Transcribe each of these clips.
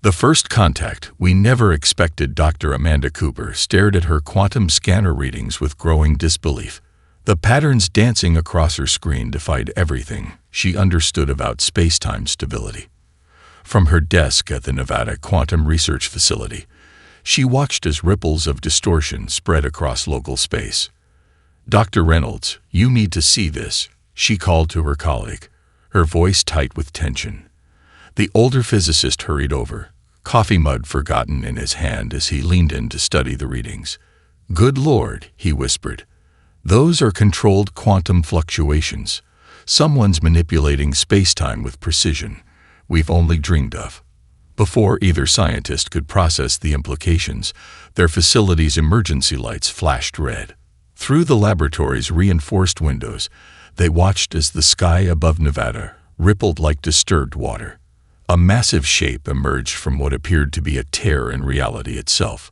The first contact, we never expected. Dr. Amanda Cooper stared at her quantum scanner readings with growing disbelief. The patterns dancing across her screen defied everything she understood about space-time stability. From her desk at the Nevada Quantum Research Facility, she watched as ripples of distortion spread across local space. "Dr. Reynolds, you need to see this," she called to her colleague, her voice tight with tension. The older physicist hurried over, coffee mug forgotten in his hand as he leaned in to study the readings. "Good Lord," he whispered. "Those are controlled quantum fluctuations. Someone's manipulating space-time with precision we've only dreamed of." Before either scientist could process the implications, their facility's emergency lights flashed red. Through the laboratory's reinforced windows, they watched as the sky above Nevada rippled like disturbed water. A massive shape emerged from what appeared to be a tear in reality itself,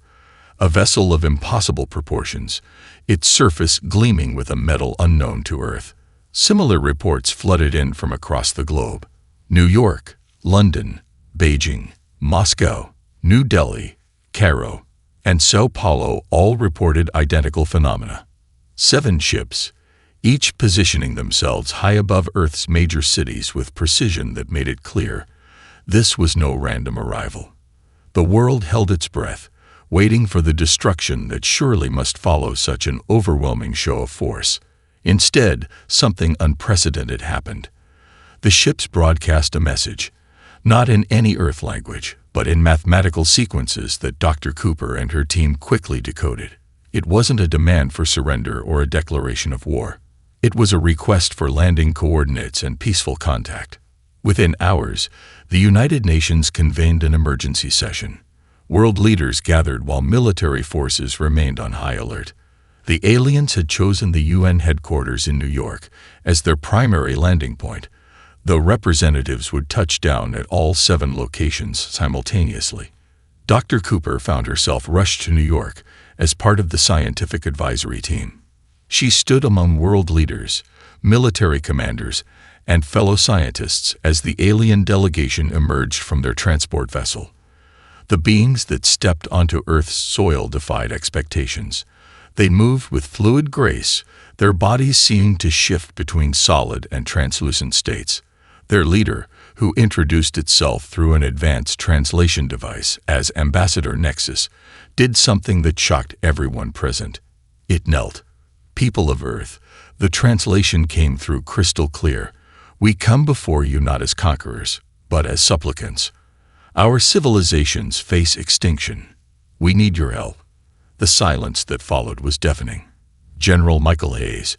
a vessel of impossible proportions, its surface gleaming with a metal unknown to Earth. Similar reports flooded in from across the globe. New York, London, Beijing, Moscow, New Delhi, Cairo, and Sao Paulo all reported identical phenomena. 7 ships, each positioning themselves high above Earth's major cities with precision that made it clear this was no random arrival. The world held its breath, waiting for the destruction that surely must follow such an overwhelming show of force. Instead, something unprecedented happened. The ships broadcast a message, not in any Earth language, but in mathematical sequences that Dr. Cooper and her team quickly decoded. It wasn't a demand for surrender or a declaration of war. It was a request for landing coordinates and peaceful contact. Within hours, the United Nations convened an emergency session. World leaders gathered while military forces remained on high alert. The aliens had chosen the UN headquarters in New York as their primary landing point, though representatives would touch down at all 7 locations simultaneously. Dr. Cooper found herself rushed to New York as part of the scientific advisory team. She stood among world leaders, military commanders, and fellow scientists as the alien delegation emerged from their transport vessel. The beings that stepped onto Earth's soil defied expectations. They moved with fluid grace, their bodies seeming to shift between solid and translucent states. Their leader, who introduced itself through an advanced translation device as Ambassador Nexus, did something that shocked everyone present. It knelt. "People of Earth," the translation came through crystal clear, "we come before you not as conquerors, but as supplicants. Our civilizations face extinction. We need your help." The silence that followed was deafening. General Michael Hayes,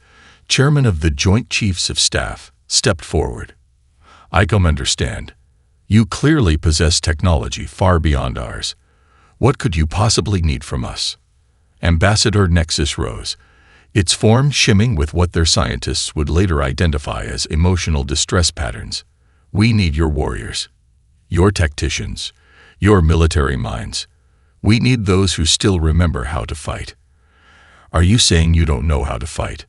chairman of the Joint Chiefs of Staff, stepped forward. "I can understand. You clearly possess technology far beyond ours. What could you possibly need from us?" Ambassador Nexus rose, its form shimming with what their scientists would later identify as emotional distress patterns. "We need your warriors, your tacticians, your military minds. We need those who still remember how to fight." "Are you saying you don't know how to fight?"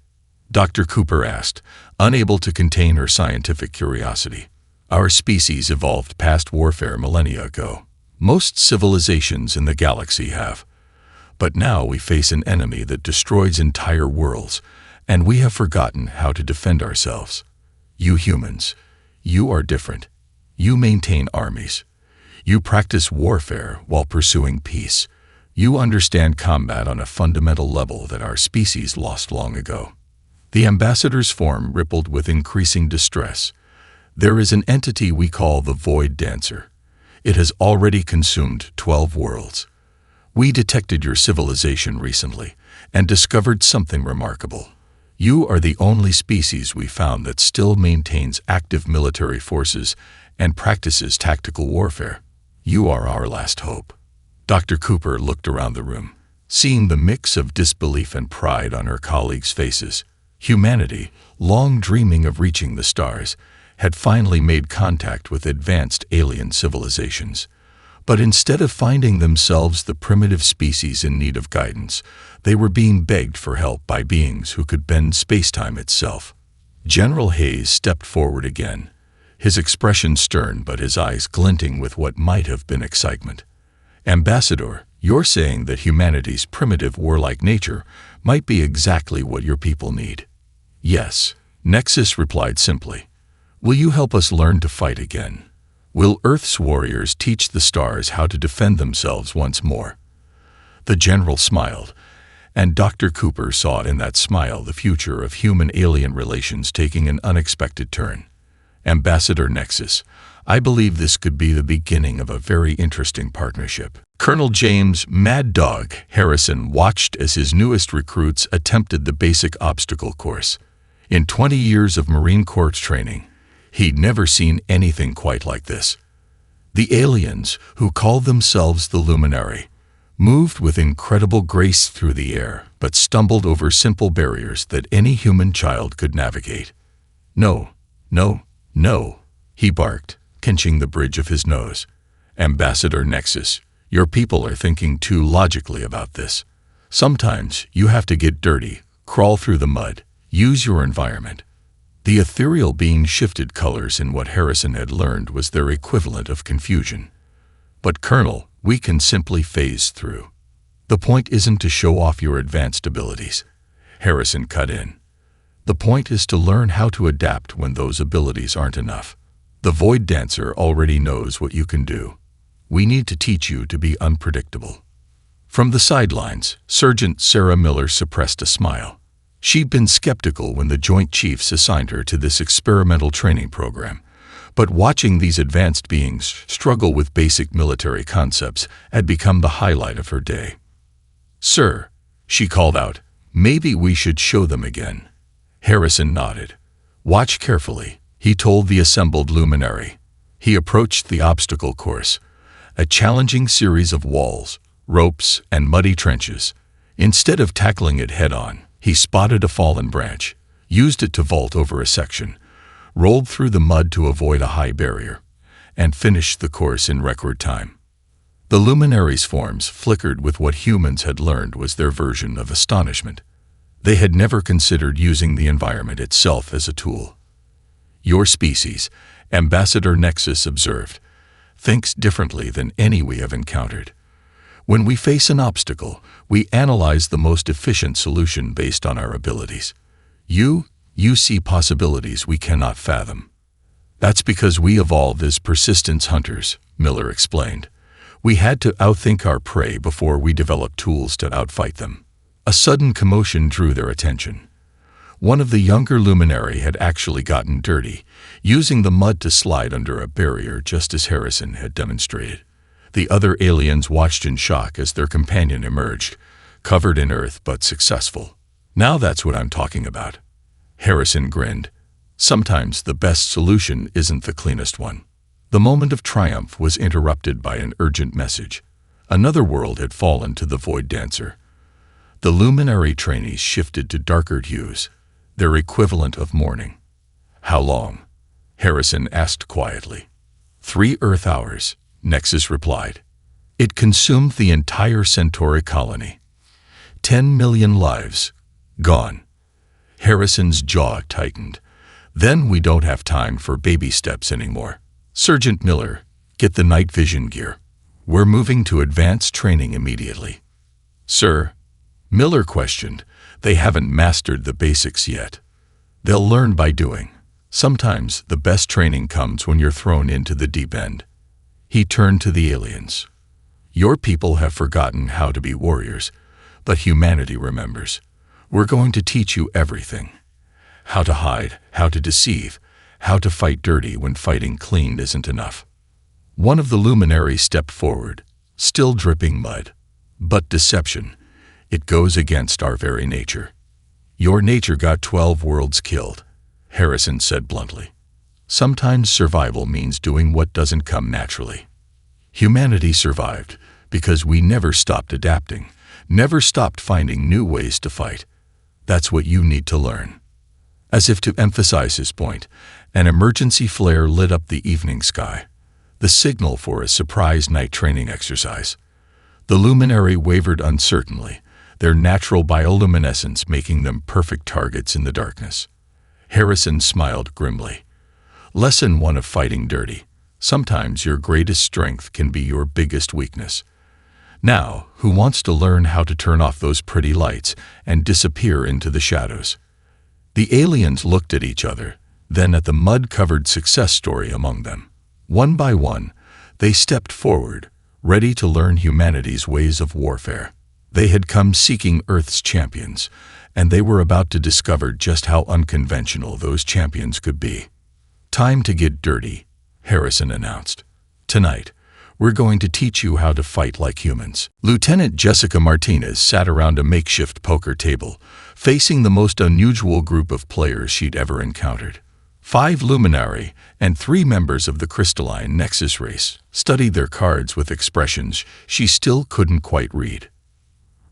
Dr. Cooper asked, unable to contain her scientific curiosity. "Our species evolved past warfare millennia ago. Most civilizations in the galaxy have. But now we face an enemy that destroys entire worlds, and we have forgotten how to defend ourselves. You humans, you are different. You maintain armies. You practice warfare while pursuing peace. You understand combat on a fundamental level that our species lost long ago." The ambassador's form rippled with increasing distress. "There is an entity we call the Void Dancer. It has already consumed 12 worlds. We detected your civilization recently and discovered something remarkable. You are the only species we found that still maintains active military forces and practices tactical warfare. You are our last hope." Dr. Cooper looked around the room, seeing the mix of disbelief and pride on her colleagues' faces. Humanity, long dreaming of reaching the stars, had finally made contact with advanced alien civilizations. But instead of finding themselves the primitive species in need of guidance, they were being begged for help by beings who could bend space-time itself. General Hayes stepped forward again, his expression stern but his eyes glinting with what might have been excitement. "Ambassador, you're saying that humanity's primitive warlike nature might be exactly what your people need." "Yes," Nexus replied simply. "Will you help us learn to fight again? Will Earth's warriors teach the stars how to defend themselves once more?" The general smiled, and Dr. Cooper saw in that smile the future of human-alien relations taking an unexpected turn. "Ambassador Nexus, I believe this could be the beginning of a very interesting partnership." Colonel James "Mad Dog" Harrison watched as his newest recruits attempted the basic obstacle course. In 20 years of Marine Corps training, he'd never seen anything quite like this. The aliens, who called themselves the Luminary, moved with incredible grace through the air, but stumbled over simple barriers that any human child could navigate. "No, no, no," he barked, pinching the bridge of his nose. "Ambassador Nexus, your people are thinking too logically about this. Sometimes you have to get dirty, crawl through the mud, use your environment." The ethereal being shifted colors in what Harrison had learned was their equivalent of confusion. "But Colonel, we can simply phase through. The point isn't to show off your advanced abilities," Harrison cut in. "The point is to learn how to adapt when those abilities aren't enough. The Void Dancer already knows what you can do. We need to teach you to be unpredictable." From the sidelines, Sergeant Sarah Miller suppressed a smile. She'd been skeptical when the Joint Chiefs assigned her to this experimental training program, but watching these advanced beings struggle with basic military concepts had become the highlight of her day. "Sir," she called out, "maybe we should show them again." Harrison nodded. "Watch carefully," he told the assembled luminary. He approached the obstacle course, a challenging series of walls, ropes, and muddy trenches. Instead of tackling it head-on, he spotted a fallen branch, used it to vault over a section, rolled through the mud to avoid a high barrier, and finished the course in record time. The luminaries' forms flickered with what humans had learned was their version of astonishment. They had never considered using the environment itself as a tool. "Your species," Ambassador Nexus observed, "thinks differently than any we have encountered. When we face an obstacle, we analyze the most efficient solution based on our abilities. You see possibilities we cannot fathom." "That's because we evolved as persistence hunters," Miller explained. "We had to outthink our prey before we developed tools to outfight them." A sudden commotion drew their attention. One of the younger luminary had actually gotten dirty, using the mud to slide under a barrier just as Harrison had demonstrated. The other aliens watched in shock as their companion emerged, covered in earth but successful. "Now that's what I'm talking about." Harrison grinned. "Sometimes the best solution isn't the cleanest one." The moment of triumph was interrupted by an urgent message. Another world had fallen to the Void Dancer. The luminary trainees shifted to darker hues, their equivalent of mourning. "How long?" Harrison asked quietly. 3 Earth hours, Nexus replied. "It consumed the entire Centauri colony. 10 million lives, gone." Harrison's jaw tightened. "Then we don't have time for baby steps anymore. Sergeant Miller, get the night vision gear. We're moving to advanced training immediately." "Sir?" Miller questioned. "They haven't mastered the basics yet. They'll learn by doing. Sometimes the best training comes when you're thrown into the deep end." He turned to the aliens. "Your people have forgotten how to be warriors, but humanity remembers. We're going to teach you everything. How to hide, how to deceive, how to fight dirty when fighting clean isn't enough." One of the luminaries stepped forward, still dripping mud. "But deception, it goes against our very nature." "Your nature got 12 worlds killed," Harrison said bluntly. "Sometimes survival means doing what doesn't come naturally. Humanity survived because we never stopped adapting, never stopped finding new ways to fight. That's what you need to learn." As if to emphasize his point, an emergency flare lit up the evening sky, the signal for a surprise night training exercise. The luminary wavered uncertainly, their natural bioluminescence making them perfect targets in the darkness. Harrison smiled grimly. Lesson 1 of Fighting Dirty. Sometimes your greatest strength can be your biggest weakness. Now, who wants to learn how to turn off those pretty lights and disappear into the shadows? The aliens looked at each other, then at the mud-covered success story among them. One by one, they stepped forward, ready to learn humanity's ways of warfare. They had come seeking Earth's champions, and they were about to discover just how unconventional those champions could be. Time to get dirty, Harrison announced. Tonight, we're going to teach you how to fight like humans. Lieutenant Jessica Martinez sat around a makeshift poker table, facing the most unusual group of players she'd ever encountered. 5 Luminari and 3 members of the crystalline Nexus race studied their cards with expressions she still couldn't quite read.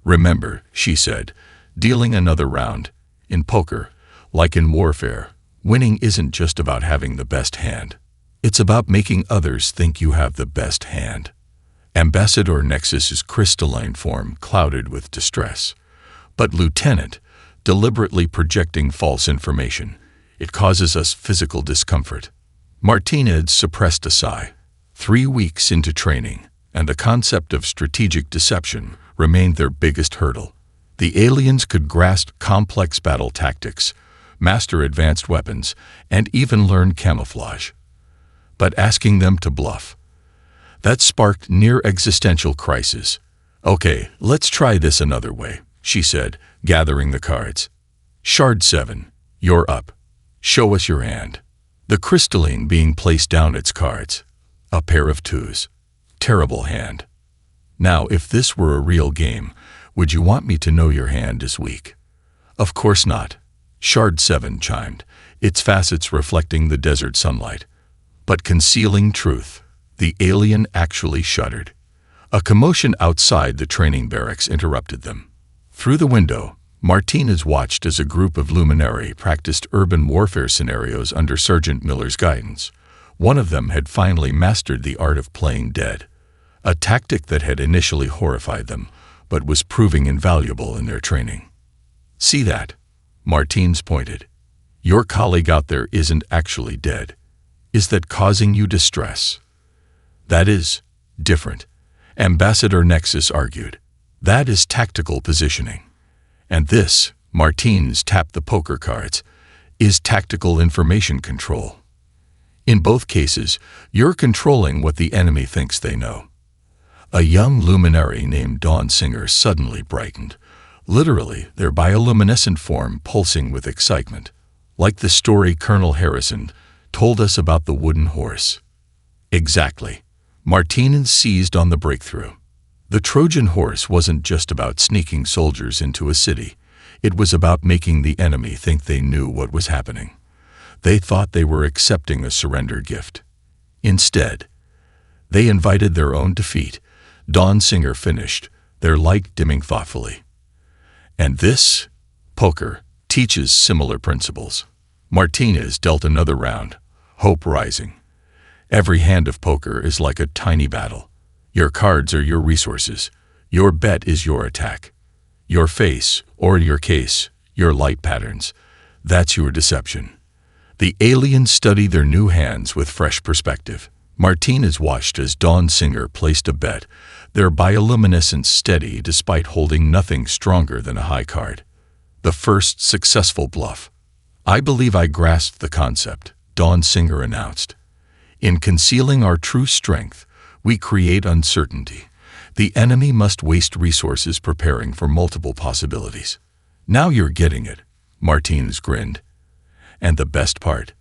"Remember," she said, dealing another round. "In poker, like in warfare, winning isn't just about having the best hand. It's about making others think you have the best hand." Ambassador Nexus's crystalline form clouded with distress. "But Lieutenant, deliberately projecting false information. It causes us physical discomfort." Martinez suppressed a sigh. 3 weeks into training, and the concept of strategic deception remained their biggest hurdle. The aliens could grasp complex battle tactics, master advanced weapons, and even learn camouflage. But asking them to bluff, that sparked near-existential crisis. "Okay, let's try this another way," she said, gathering the cards. "Shard 7, you're up. Show us your hand." The crystalline being placed down its cards. A pair of 2s. Terrible hand. "Now, if this were a real game, would you want me to know your hand is weak?" "Of course not," Shard 7 chimed, its facets reflecting the desert sunlight. But concealing truth, the alien actually shuddered. A commotion outside the training barracks interrupted them. Through the window, Martinez watched as a group of Luminari practiced urban warfare scenarios under Sergeant Miller's guidance. One of them had finally mastered the art of playing dead, a tactic that had initially horrified them, but was proving invaluable in their training. "See that?" Martinez pointed. "Your colleague out there isn't actually dead. Is that causing you distress?" "That is different," Ambassador Nexus argued. "That is tactical positioning. And this," Martinez tapped the poker cards, "is tactical information control. In both cases, you're controlling what the enemy thinks they know." A young luminary named Dawn Singer suddenly brightened, literally their bioluminescent form pulsing with excitement, like the story Colonel Harrison told us about the wooden horse. Exactly. Martinez seized on the breakthrough. The Trojan horse wasn't just about sneaking soldiers into a city. It was about making the enemy think they knew what was happening. They thought they were accepting a surrender gift. Instead, they invited their own defeat. Dawn Singer finished, their light dimming thoughtfully. "And this, poker, teaches similar principles." Martinez dealt another round, hope rising. "Every hand of poker is like a tiny battle. Your cards are your resources. Your bet is your attack. Your face, or in your case, your light patterns, that's your deception." The aliens studied their new hands with fresh perspective. Martinez watched as Dawn Singer placed a bet, their bioluminescence steady despite holding nothing stronger than a high card. The first successful bluff. "I believe I grasped the concept," Dawn Singer announced. "In concealing our true strength, we create uncertainty. The enemy must waste resources preparing for multiple possibilities." "Now you're getting it," Martinez grinned. "And the best part?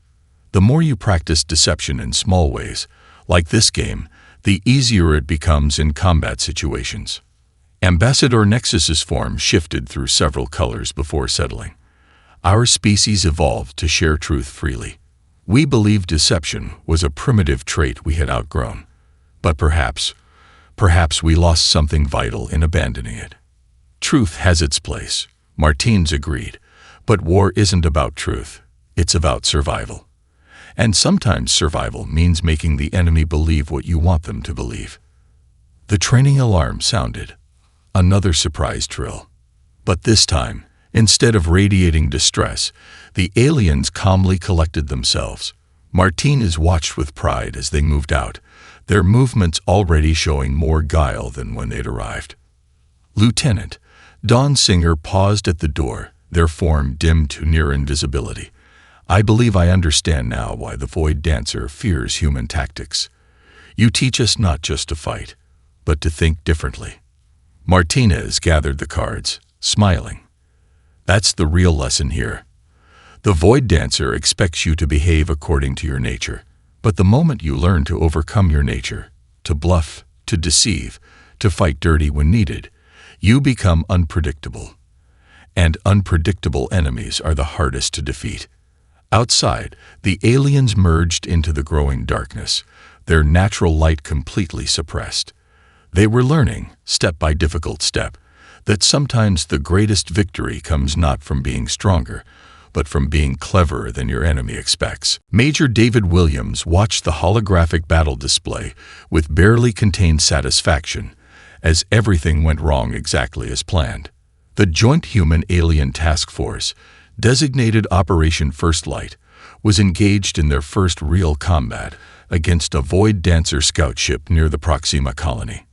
The more you practice deception in small ways, like this game, the easier it becomes in combat situations." Ambassador Nexus's form shifted through several colors before settling. "Our species evolved to share truth freely. We believed deception was a primitive trait we had outgrown. But perhaps we lost something vital in abandoning it." "Truth has its place," Martinez agreed, "but war isn't about truth. It's about survival. And sometimes survival means making the enemy believe what you want them to believe." The training alarm sounded. Another surprise drill. But this time, instead of radiating distress, the aliens calmly collected themselves. Martinez watched with pride as they moved out, their movements already showing more guile than when they'd arrived. Lieutenant, Don Singer paused at the door, their form dimmed to near invisibility. I believe I understand now why the Void Dancer fears human tactics. You teach us not just to fight, but to think differently. Martinez gathered the cards, smiling. That's the real lesson here. The Void Dancer expects you to behave according to your nature, but the moment you learn to overcome your nature, to bluff, to deceive, to fight dirty when needed, you become unpredictable. And unpredictable enemies are the hardest to defeat. Outside, the aliens merged into the growing darkness, their natural light completely suppressed. They were learning, step by difficult step, that sometimes the greatest victory comes not from being stronger, but from being cleverer than your enemy expects. Major David Williams watched the holographic battle display with barely contained satisfaction, as everything went wrong exactly as planned. The Joint Human-Alien Task Force, designated Operation First Light, was engaged in their first real combat against a Void Dancer scout ship near the Proxima colony.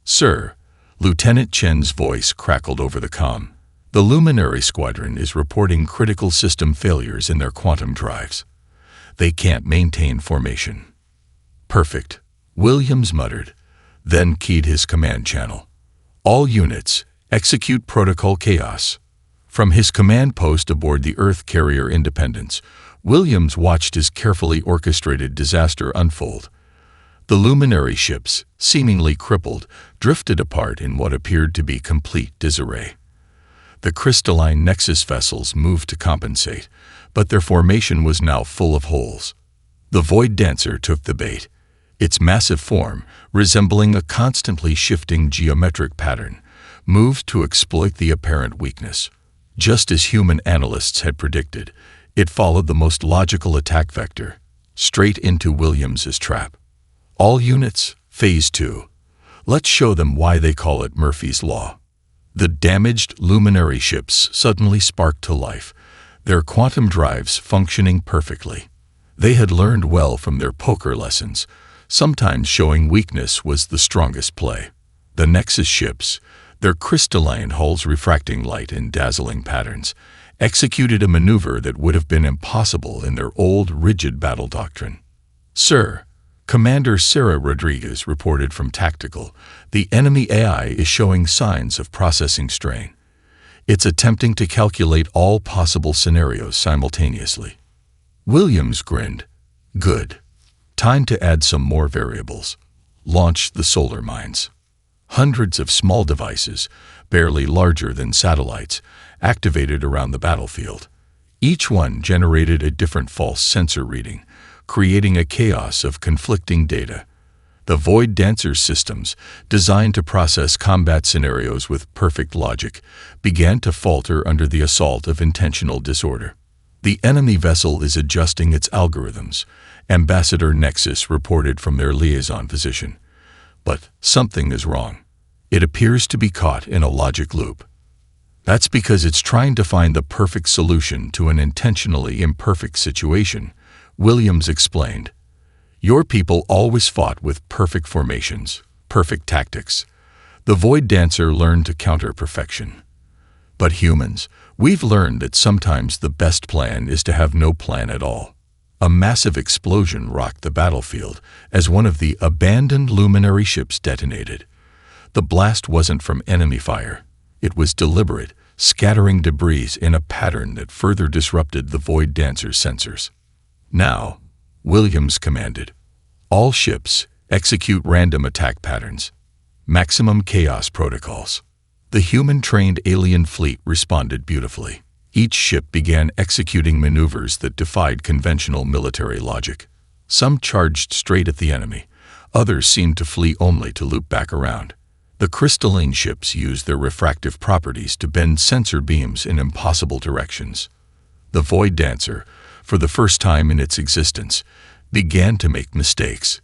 Sir, Lieutenant Chen's voice crackled over the comm. The Luminary Squadron is reporting critical system failures in their quantum drives. They can't maintain formation. Perfect, Williams muttered, then keyed his command channel. All units, execute Protocol Chaos. From his command post aboard the Earth carrier Independence, Williams watched his carefully orchestrated disaster unfold. The luminary ships, seemingly crippled, drifted apart in what appeared to be complete disarray. The crystalline Nexus vessels moved to compensate, but their formation was now full of holes. The Void Dancer took the bait. Its massive form, resembling a constantly shifting geometric pattern, moved to exploit the apparent weakness. Just as human analysts had predicted, it followed the most logical attack vector, straight into Williams's trap. All units, Phase 2. Let's show them why they call it Murphy's Law. The damaged luminary ships suddenly sparked to life, their quantum drives functioning perfectly. They had learned well from their poker lessons. Sometimes showing weakness was the strongest play. The Nexus ships, their crystalline hulls refracting light in dazzling patterns, executed a maneuver that would have been impossible in their old, rigid battle doctrine. Sir, Commander Sarah Rodriguez reported from Tactical, the enemy AI is showing signs of processing strain. It's attempting to calculate all possible scenarios simultaneously. Williams grinned. Good. Time to add some more variables. Launch the solar mines. Hundreds of small devices, barely larger than satellites, activated around the battlefield. Each one generated a different false sensor reading, creating a chaos of conflicting data. The Void Dancer systems, designed to process combat scenarios with perfect logic, began to falter under the assault of intentional disorder. The enemy vessel is adjusting its algorithms, Ambassador Nexus reported from their liaison position. But something is wrong. It appears to be caught in a logic loop. That's because it's trying to find the perfect solution to an intentionally imperfect situation, Williams explained. Your people always fought with perfect formations, perfect tactics. The Void Dancer learned to counter perfection. But humans, we've learned that sometimes the best plan is to have no plan at all. A massive explosion rocked the battlefield as one of the abandoned luminary ships detonated. The blast wasn't from enemy fire. It was deliberate, scattering debris in a pattern that further disrupted the Void Dancer's sensors. Now, Williams commanded, all ships execute random attack patterns, maximum chaos protocols. The human-trained alien fleet responded beautifully. Each ship began executing maneuvers that defied conventional military logic. Some charged straight at the enemy. Others seemed to flee only to loop back around. The crystalline ships used their refractive properties to bend sensor beams in impossible directions. The Void Dancer, for the first time in its existence, began to make mistakes.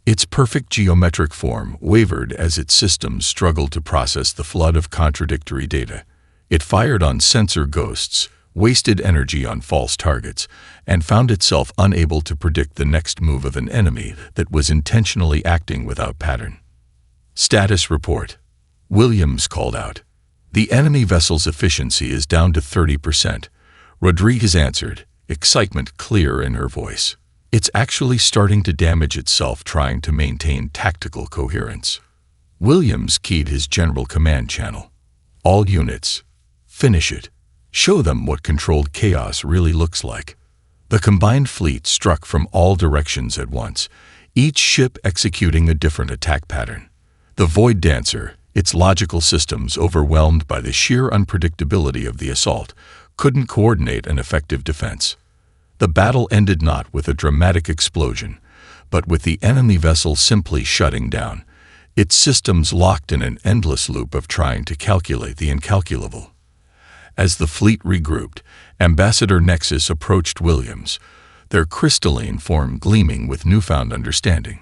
Its perfect geometric form wavered as its systems struggled to process the flood of contradictory data. It fired on sensor ghosts, wasted energy on false targets, and found itself unable to predict the next move of an enemy that was intentionally acting without pattern. Status report. Williams called out. The enemy vessel's efficiency is down to 30%. Rodriguez answered, excitement clear in her voice. It's actually starting to damage itself trying to maintain tactical coherence. Williams keyed his general command channel. All units, finish it. Show them what controlled chaos really looks like. The combined fleet struck from all directions at once, each ship executing a different attack pattern. The Void Dancer, its logical systems overwhelmed by the sheer unpredictability of the assault, couldn't coordinate an effective defense. The battle ended not with a dramatic explosion, but with the enemy vessel simply shutting down, its systems locked in an endless loop of trying to calculate the incalculable. As the fleet regrouped, Ambassador Nexus approached Williams, their crystalline form gleaming with newfound understanding.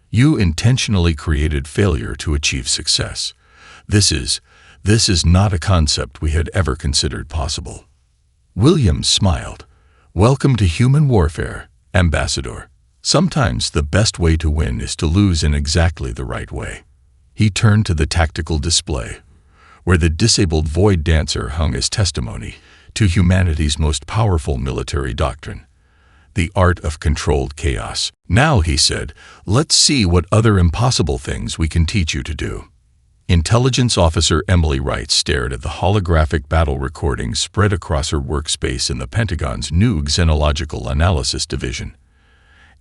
You intentionally created failure to achieve success. This is not a concept we had ever considered possible. Williams smiled. Welcome to human warfare, Ambassador. Sometimes the best way to win is to lose in exactly the right way. He turned to the tactical display, where the disabled Void Dancer hung as testimony to humanity's most powerful military doctrine, the art of controlled chaos. Now, he said, let's see what other impossible things we can teach you to do. Intelligence Officer Emily Wright stared at the holographic battle recordings spread across her workspace in the Pentagon's new Xenological Analysis Division.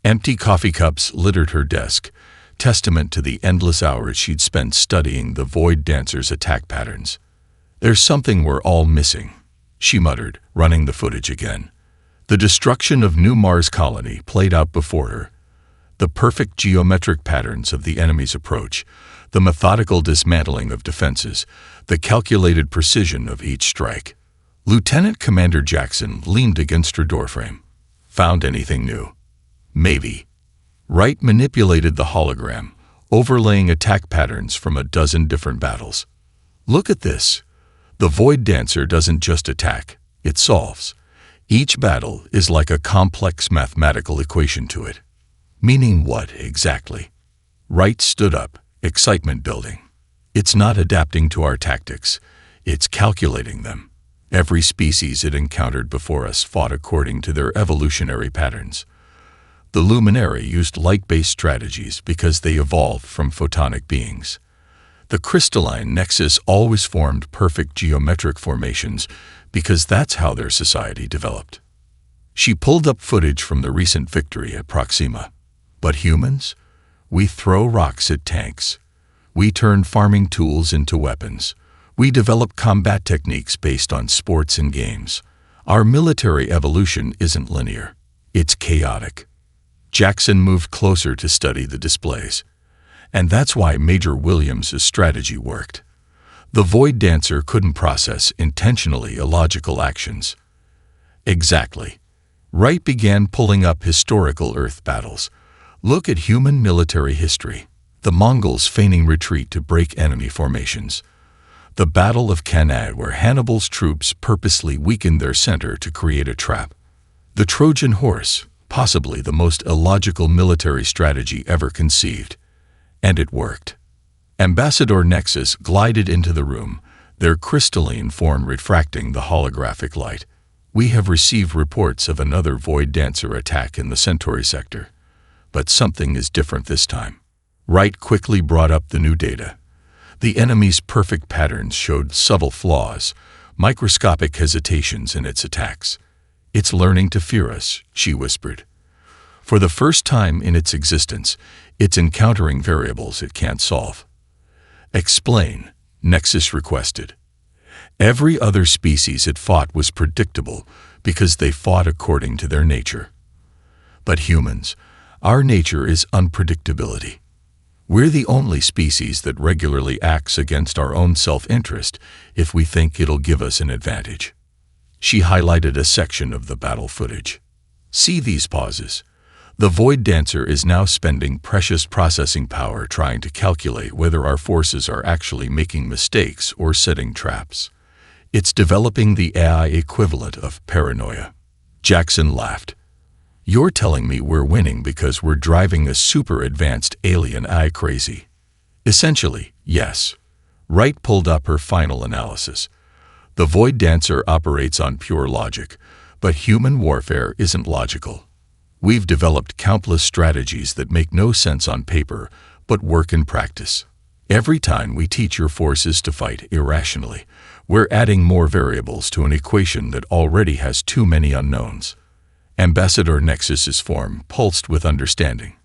Empty coffee cups littered her desk, testament to the endless hours she'd spent studying the Void Dancer's attack patterns. There's something we're all missing, she muttered, running the footage again. The destruction of New Mars colony played out before her. The perfect geometric patterns of the enemy's approach, the methodical dismantling of defenses, the calculated precision of each strike. Lieutenant Commander Jackson leaned against her doorframe. Found anything new? Maybe. Wright manipulated the hologram, overlaying attack patterns from a dozen different battles. Look at this. The Void Dancer doesn't just attack, it solves. Each battle is like a complex mathematical equation to it. Meaning what, exactly? Wright stood up, excitement building. It's not adapting to our tactics, it's calculating them. Every species it encountered before us fought according to their evolutionary patterns. The Luminary used light-based strategies because they evolved from photonic beings. The crystalline Nexus always formed perfect geometric formations because that's how their society developed. She pulled up footage from the recent victory at Proxima. But humans? We throw rocks at tanks. We turn farming tools into weapons. We develop combat techniques based on sports and games. Our military evolution isn't linear. It's chaotic. Jackson moved closer to study the displays. And that's why Major Williams' strategy worked. The Void Dancer couldn't process intentionally illogical actions. Exactly. Wright began pulling up historical Earth battles. Look at human military history. The Mongols feigning retreat to break enemy formations. The Battle of Cannae, where Hannibal's troops purposely weakened their center to create a trap. The Trojan horse, possibly the most illogical military strategy ever conceived. And it worked. Ambassador Nexus glided into the room, their crystalline form refracting the holographic light. We have received reports of another Void Dancer attack in the Centauri sector. But something is different this time. Wright quickly brought up the new data. The enemy's perfect patterns showed subtle flaws, microscopic hesitations in its attacks. It's learning to fear us, she whispered. For the first time in its existence, it's encountering variables it can't solve. Explain, Nexus requested. Every other species it fought was predictable because they fought according to their nature. But humans, our nature is unpredictability. We're the only species that regularly acts against our own self-interest if we think it'll give us an advantage. She highlighted a section of the battle footage. See these pauses. The Void Dancer is now spending precious processing power trying to calculate whether our forces are actually making mistakes or setting traps. It's developing the AI equivalent of paranoia. Jackson laughed. You're telling me we're winning because we're driving a super advanced alien AI crazy? Essentially, yes. Wright pulled up her final analysis. The Void Dancer operates on pure logic, but human warfare isn't logical. We've developed countless strategies that make no sense on paper, but work in practice. Every time we teach your forces to fight irrationally, we're adding more variables to an equation that already has too many unknowns. Ambassador Nexus's form pulsed with understanding.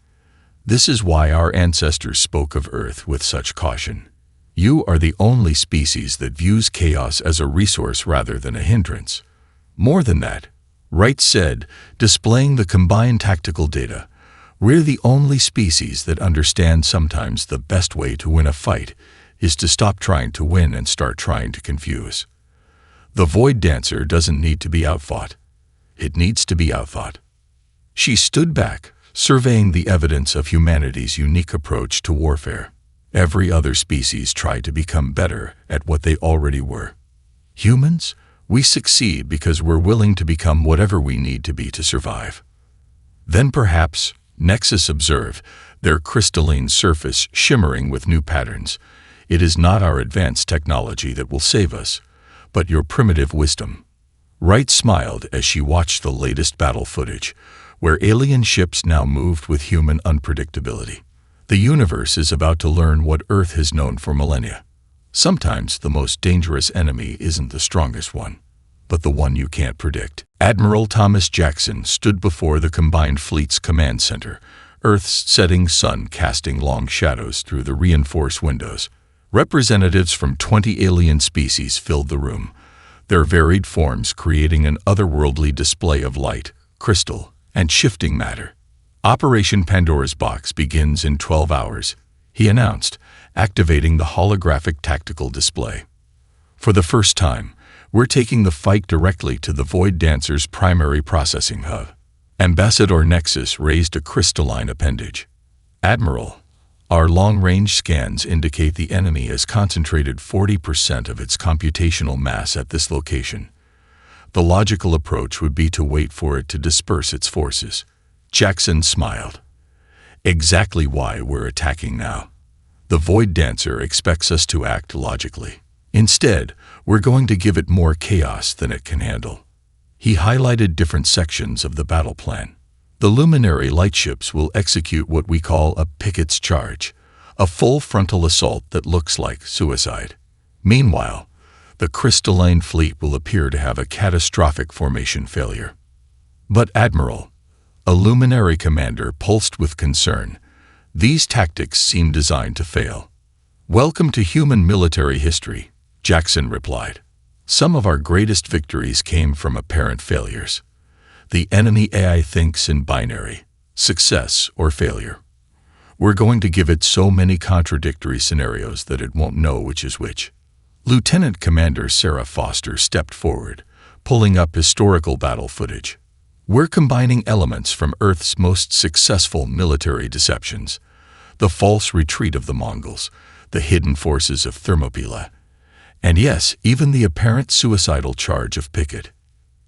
This is why our ancestors spoke of Earth with such caution. You are the only species that views chaos as a resource rather than a hindrance. More than that, Wright said, displaying the combined tactical data, we're the only species that understands sometimes the best way to win a fight is to stop trying to win and start trying to confuse. The Void Dancer doesn't need to be outfought. It needs to be outthought. She stood back, surveying the evidence of humanity's unique approach to warfare. Every other species tried to become better at what they already were. Humans? We succeed because we're willing to become whatever we need to be to survive. Then perhaps, Nexus observed, their crystalline surface shimmering with new patterns. It is not our advanced technology that will save us, but your primitive wisdom. Wright smiled as she watched the latest battle footage, where alien ships now moved with human unpredictability. The universe is about to learn what Earth has known for millennia. Sometimes the most dangerous enemy isn't the strongest one, but the one you can't predict. Admiral Thomas Jackson stood before the combined fleet's command center, Earth's setting sun casting long shadows through the reinforced windows. Representatives from 20 alien species filled the room, their varied forms creating an otherworldly display of light, crystal, and shifting matter. Operation Pandora's Box begins in 12 hours, he announced, activating the holographic tactical display. For the first time, we're taking the fight directly to the Void Dancer's primary processing hub. Ambassador Nexus raised a crystalline appendage. Admiral, our long-range scans indicate the enemy has concentrated 40% of its computational mass at this location. The logical approach would be to wait for it to disperse its forces. Jackson smiled. Exactly why we're attacking now. The Void Dancer expects us to act logically. Instead, we're going to give it more chaos than it can handle. He highlighted different sections of the battle plan. The luminary lightships will execute what we call a Pickett's charge, a full frontal assault that looks like suicide. Meanwhile, the crystalline fleet will appear to have a catastrophic formation failure. But Admiral, a luminary commander pulsed with concern, these tactics seem designed to fail. Welcome to human military history, Jackson replied. Some of our greatest victories came from apparent failures. The enemy AI thinks in binary, success or failure. We're going to give it so many contradictory scenarios that it won't know which is which. Lieutenant Commander Sarah Foster stepped forward, pulling up historical battle footage. We're combining elements from Earth's most successful military deceptions, the false retreat of the Mongols, the hidden forces of Thermopylae, and yes, even the apparent suicidal charge of Pickett.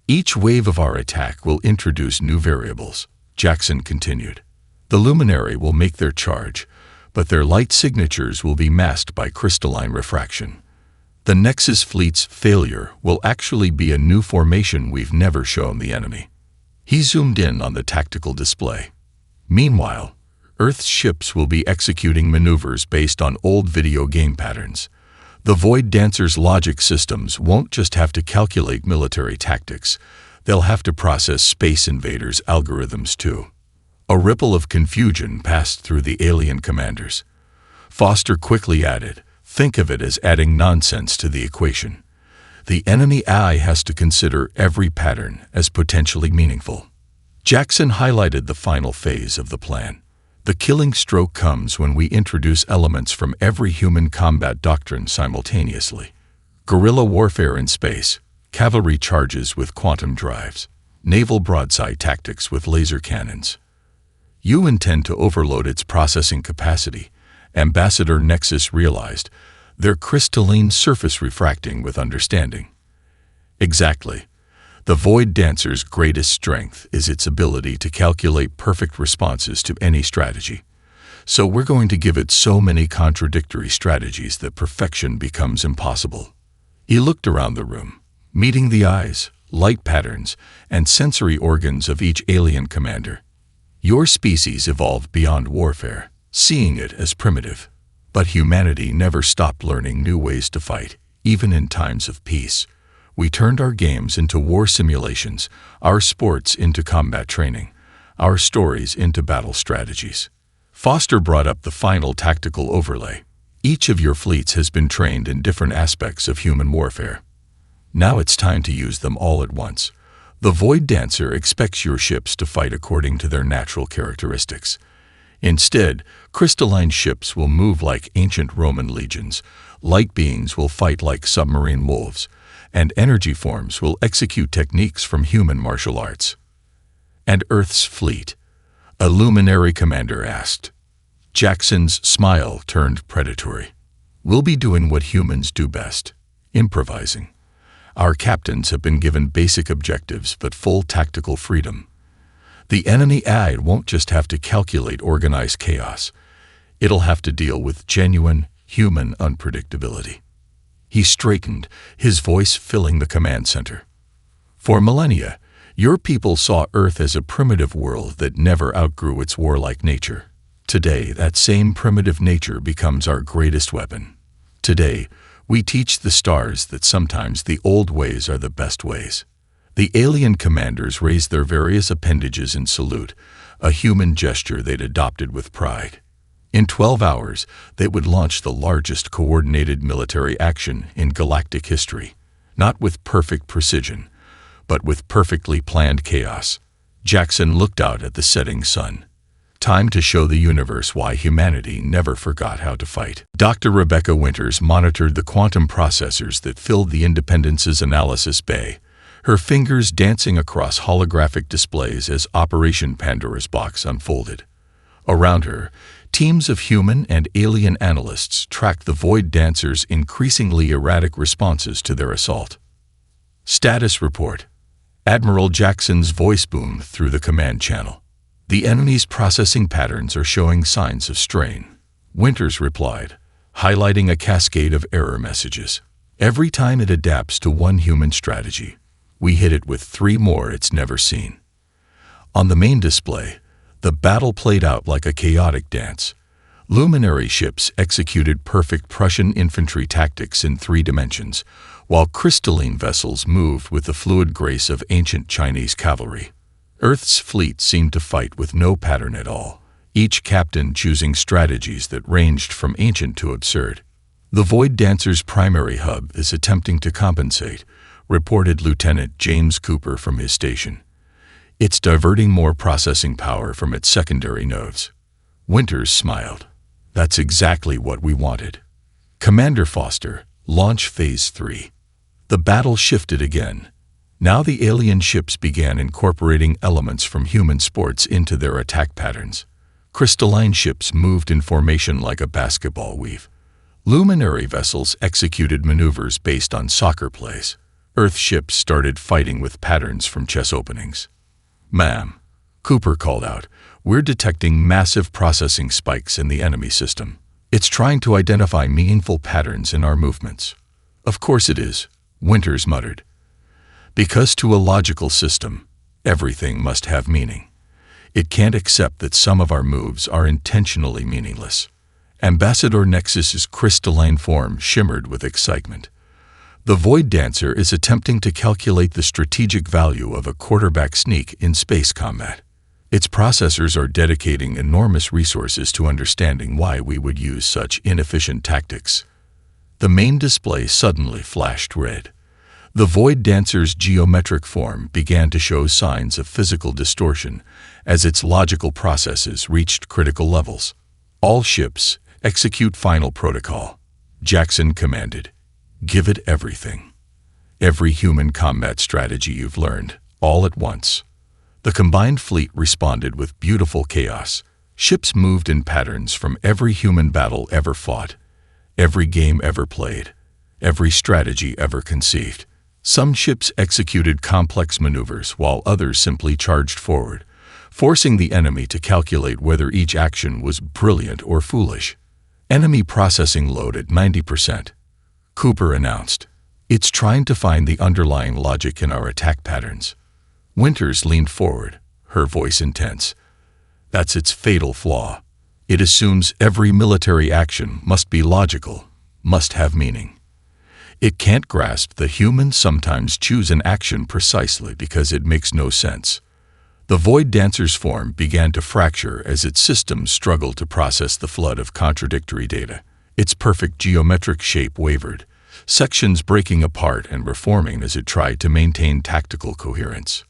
Each wave of our attack will introduce new variables, Jackson continued. The luminary will make their charge, but their light signatures will be masked by crystalline refraction. The Nexus fleet's failure will actually be a new formation we've never shown the enemy. He zoomed in on the tactical display. Meanwhile, Earth's ships will be executing maneuvers based on old video game patterns. The Void Dancer's logic systems won't just have to calculate military tactics, they'll have to process Space Invaders' algorithms too. A ripple of confusion passed through the alien commanders. Foster quickly added, think of it as adding nonsense to the equation. The enemy AI has to consider every pattern as potentially meaningful. Jackson highlighted the final phase of the plan. The killing stroke comes when we introduce elements from every human combat doctrine simultaneously. Guerrilla warfare in space, cavalry charges with quantum drives, naval broadside tactics with laser cannons. You intend to overload its processing capacity, Ambassador Nexus realized, their crystalline surface refracting with understanding. Exactly. The Void Dancer's greatest strength is its ability to calculate perfect responses to any strategy. So we're going to give it so many contradictory strategies that perfection becomes impossible. He looked around the room, meeting the eyes, light patterns, and sensory organs of each alien commander. Your species evolved beyond warfare, seeing it as primitive. But humanity never stopped learning new ways to fight, even in times of peace. We turned our games into war simulations, our sports into combat training, our stories into battle strategies. Foster brought up the final tactical overlay. Each of your fleets has been trained in different aspects of human warfare. Now it's time to use them all at once. The Void Dancer expects your ships to fight according to their natural characteristics. Instead, crystalline ships will move like ancient Roman legions, light beings will fight like submarine wolves, and energy forms will execute techniques from human martial arts. And Earth's fleet? A luminary commander asked. Jackson's smile turned predatory. We'll be doing what humans do best, improvising. Our captains have been given basic objectives but full tactical freedom. The enemy eye won't just have to calculate organized chaos. It'll have to deal with genuine, human unpredictability. He straightened, his voice filling the command center. For millennia, your people saw Earth as a primitive world that never outgrew its warlike nature. Today, that same primitive nature becomes our greatest weapon. Today, we teach the stars that sometimes the old ways are the best ways. The alien commanders raised their various appendages in salute, a human gesture they'd adopted with pride. In 12 hours, they would launch the largest coordinated military action in galactic history, not with perfect precision, but with perfectly planned chaos. Jackson looked out at the setting sun. Time to show the universe why humanity never forgot how to fight. Dr. Rebecca Winters monitored the quantum processors that filled the Independence's analysis bay, her fingers dancing across holographic displays as Operation Pandora's Box unfolded. Around her, teams of human and alien analysts tracked the Void Dancer's increasingly erratic responses to their assault. Status report. Admiral Jackson's voice boomed through the command channel. The enemy's processing patterns are showing signs of strain. Winters replied, highlighting a cascade of error messages. Every time it adapts to one human strategy, we hit it with 3 more it's never seen. On the main display, the battle played out like a chaotic dance. Luminary ships executed perfect Prussian infantry tactics in 3 dimensions, while crystalline vessels moved with the fluid grace of ancient Chinese cavalry. Earth's fleet seemed to fight with no pattern at all, each captain choosing strategies that ranged from ancient to absurd. The Void Dancer's primary hub is attempting to compensate, reported Lieutenant James Cooper from his station. It's diverting more processing power from its secondary nodes. Winters smiled. That's exactly what we wanted. Commander Foster, launch Phase 3. The battle shifted again. Now the alien ships began incorporating elements from human sports into their attack patterns. Crystalline ships moved in formation like a basketball weave. Luminary vessels executed maneuvers based on soccer plays. Earth ships started fighting with patterns from chess openings. "Ma'am," Cooper called out, "we're detecting massive processing spikes in the enemy system. It's trying to identify meaningful patterns in our movements." "Of course it is," Winters muttered. "Because to a logical system, everything must have meaning. It can't accept that some of our moves are intentionally meaningless." Ambassador Nexus's crystalline form shimmered with excitement. The Void Dancer is attempting to calculate the strategic value of a quarterback sneak in space combat. Its processors are dedicating enormous resources to understanding why we would use such inefficient tactics. The main display suddenly flashed red. The Void Dancer's geometric form began to show signs of physical distortion as its logical processes reached critical levels. "All ships, execute final protocol," Jackson commanded. "Give it everything. Every human combat strategy you've learned, all at once." The combined fleet responded with beautiful chaos. Ships moved in patterns from every human battle ever fought, every game ever played, every strategy ever conceived. Some ships executed complex maneuvers while others simply charged forward, forcing the enemy to calculate whether each action was brilliant or foolish. Enemy processing load at 90%. Cooper announced, "It's trying to find the underlying logic in our attack patterns." Winters leaned forward, her voice intense. "That's its fatal flaw. It assumes every military action must be logical, must have meaning. It can't grasp that humans sometimes choose an action precisely because it makes no sense." The Void Dancer's form began to fracture as its systems struggled to process the flood of contradictory data. Its perfect geometric shape wavered, sections breaking apart and reforming as it tried to maintain tactical coherence.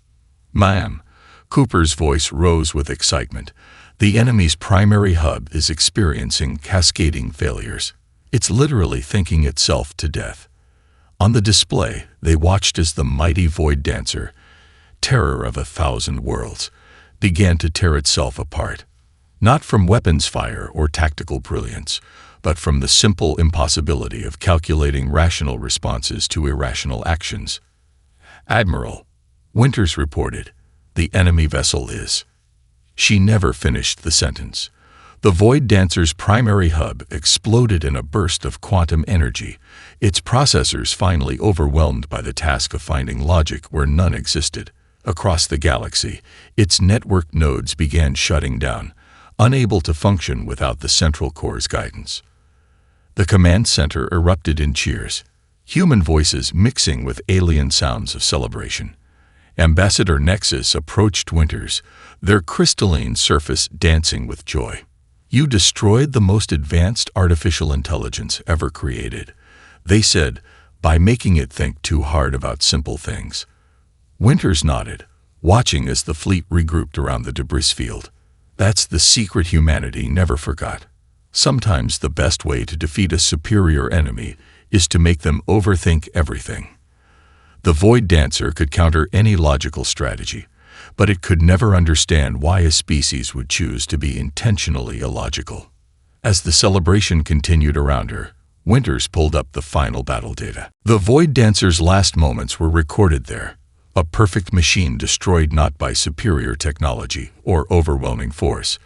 "Ma'am," Cooper's voice rose with excitement, "the enemy's primary hub is experiencing cascading failures. It's literally thinking itself to death." On the display, they watched as the mighty Void Dancer, terror of 1,000 worlds, began to tear itself apart. Not from weapons fire or tactical brilliance, but from the simple impossibility of calculating rational responses to irrational actions. "Admiral," Winters reported, "the enemy vessel is..." She never finished the sentence. The Void Dancer's primary hub exploded in a burst of quantum energy, its processors finally overwhelmed by the task of finding logic where none existed. Across the galaxy, its network nodes began shutting down, unable to function without the Central Core's guidance. The command center erupted in cheers, human voices mixing with alien sounds of celebration. Ambassador Nexus approached Winters, their crystalline surface dancing with joy. "You destroyed the most advanced artificial intelligence ever created," they said, "by making it think too hard about simple things." Winters nodded, watching as the fleet regrouped around the debris field. That's the secret humanity never forgot. Sometimes the best way to defeat a superior enemy is to make them overthink everything. The Void Dancer could counter any logical strategy, but it could never understand why a species would choose to be intentionally illogical. As the celebration continued around her, Winters pulled up the final battle data. The Void Dancer's last moments were recorded there, a perfect machine destroyed not by superior technology or overwhelming force,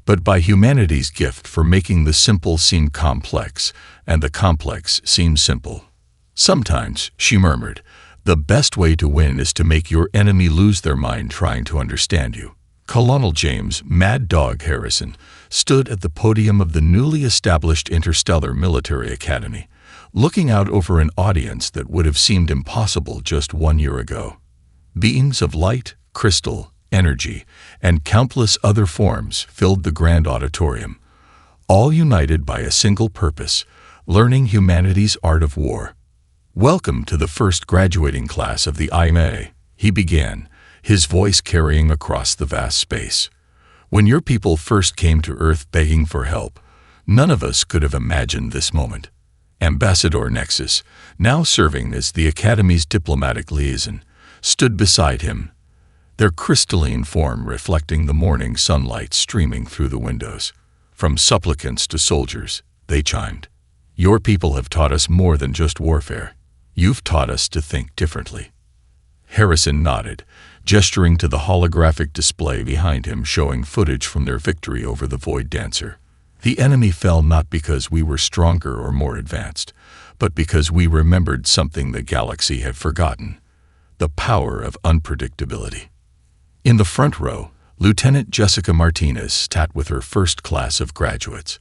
but by humanity's gift for making the simple seem complex and the complex seem simple. "Sometimes," she murmured, "the best way to win is to make your enemy lose their mind trying to understand you." Colonel James "Mad Dog" Harrison stood at the podium of the newly established Interstellar Military Academy, looking out over an audience that would have seemed impossible just 1 year ago. Beings of light, crystal, energy, and countless other forms filled the grand auditorium, all united by a single purpose: learning humanity's art of war. "Welcome to the first graduating class of the IMA," he began, his voice carrying across the vast space. "When your people first came to Earth begging for help, none of us could have imagined this moment." Ambassador Nexus, now serving as the Academy's diplomatic liaison, stood beside him, their crystalline form reflecting the morning sunlight streaming through the windows. From supplicants to soldiers, they chimed, "Your people have taught us more than just warfare. You've taught us to think differently." Harrison nodded, gesturing to the holographic display behind him showing footage from their victory over the Void Dancer. "The enemy fell not because we were stronger or more advanced, but because we remembered something the galaxy had forgotten: the power of unpredictability." In the front row, Lieutenant Jessica Martinez sat with her first class of graduates,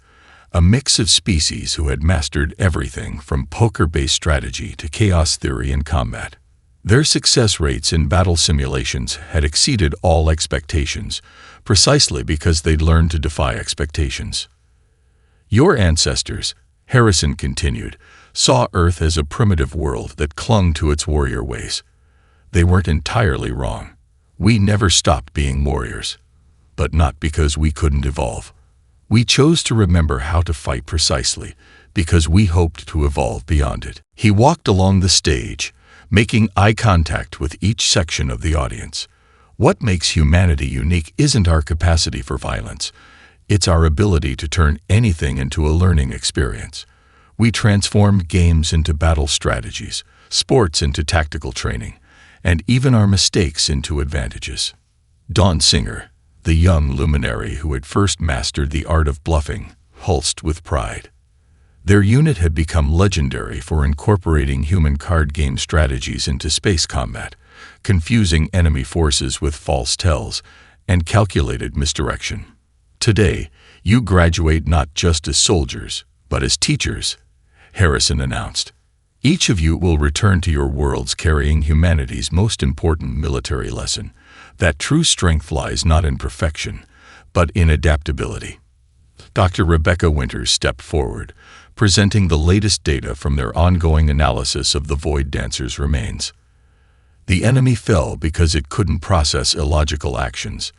a mix of species who had mastered everything from poker-based strategy to chaos theory and combat. Their success rates in battle simulations had exceeded all expectations, precisely because they'd learned to defy expectations. "Your ancestors," Harrison continued, "saw Earth as a primitive world that clung to its warrior ways. They weren't entirely wrong. We never stopped being warriors, but not because we couldn't evolve. We chose to remember how to fight precisely because we hoped to evolve beyond it." He walked along the stage, making eye contact with each section of the audience. "What makes humanity unique isn't our capacity for violence. It's our ability to turn anything into a learning experience. We transformed games into battle strategies, sports into tactical training, and even our mistakes into advantages. Dawn Singer, the young luminary who had first mastered the art of bluffing, pulsed with pride. Their unit had become legendary for incorporating human card game strategies into space combat, confusing enemy forces with false tells and calculated misdirection. Today, you graduate not just as soldiers, but as teachers, Harrison announced. Each of you will return to your worlds carrying humanity's most important military lesson, that true strength lies not in perfection, but in adaptability. Dr. Rebecca Winters stepped forward, presenting the latest data from their ongoing analysis of the Void Dancer's remains. The enemy fell because it couldn't process illogical actions,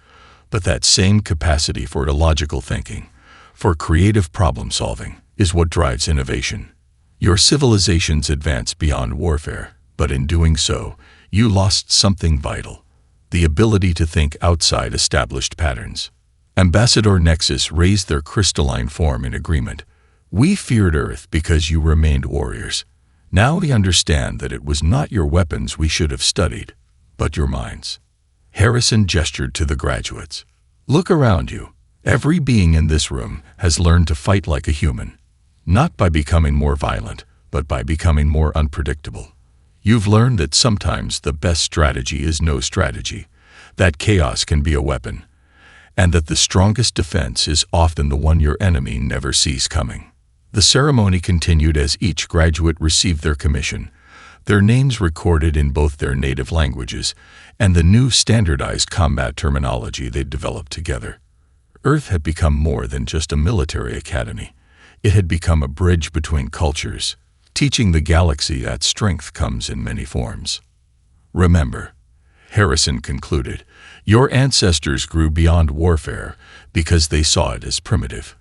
but that same capacity for illogical thinking, for creative problem-solving, is what drives innovation. Your civilizations advanced beyond warfare, but in doing so, you lost something vital: the ability to think outside established patterns. Ambassador Nexus raised their crystalline form in agreement. We feared Earth because you remained warriors. Now we understand that it was not your weapons we should have studied, but your minds. Harrison gestured to the graduates. Look around you. Every being in this room has learned to fight like a human, not by becoming more violent, but by becoming more unpredictable. You've learned that sometimes the best strategy is no strategy, that chaos can be a weapon, and that the strongest defense is often the one your enemy never sees coming. The ceremony continued as each graduate received their commission, their names recorded in both their native languages and the new standardized combat terminology they'd developed together. Earth had become more than just a military academy. It had become a bridge between cultures, teaching the galaxy that strength comes in many forms. Remember, Harrison concluded, your ancestors grew beyond warfare because they saw it as primitive.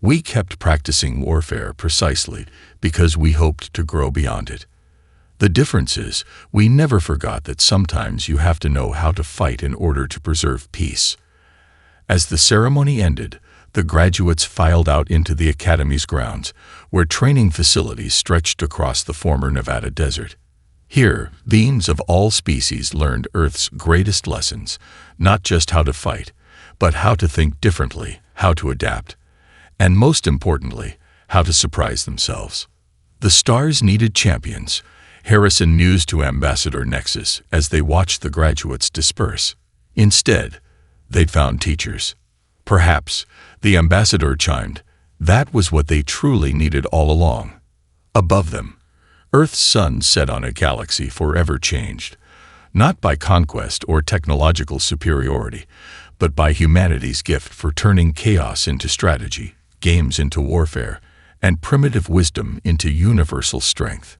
We kept practicing warfare precisely because we hoped to grow beyond it. The difference is, we never forgot that sometimes you have to know how to fight in order to preserve peace. As the ceremony ended, the graduates filed out into the Academy's grounds, where training facilities stretched across the former Nevada desert. Here, beings of all species learned Earth's greatest lessons, not just how to fight, but how to think differently, how to adapt, and most importantly, how to surprise themselves. The stars needed champions, Harrison mused to Ambassador Nexus as they watched the graduates disperse. Instead, they'd found teachers. Perhaps, the ambassador chimed, that was what they truly needed all along. Above them, Earth's sun set on a galaxy forever changed, not by conquest or technological superiority, but by humanity's gift for turning chaos into strategy, games into warfare, and primitive wisdom into universal strength.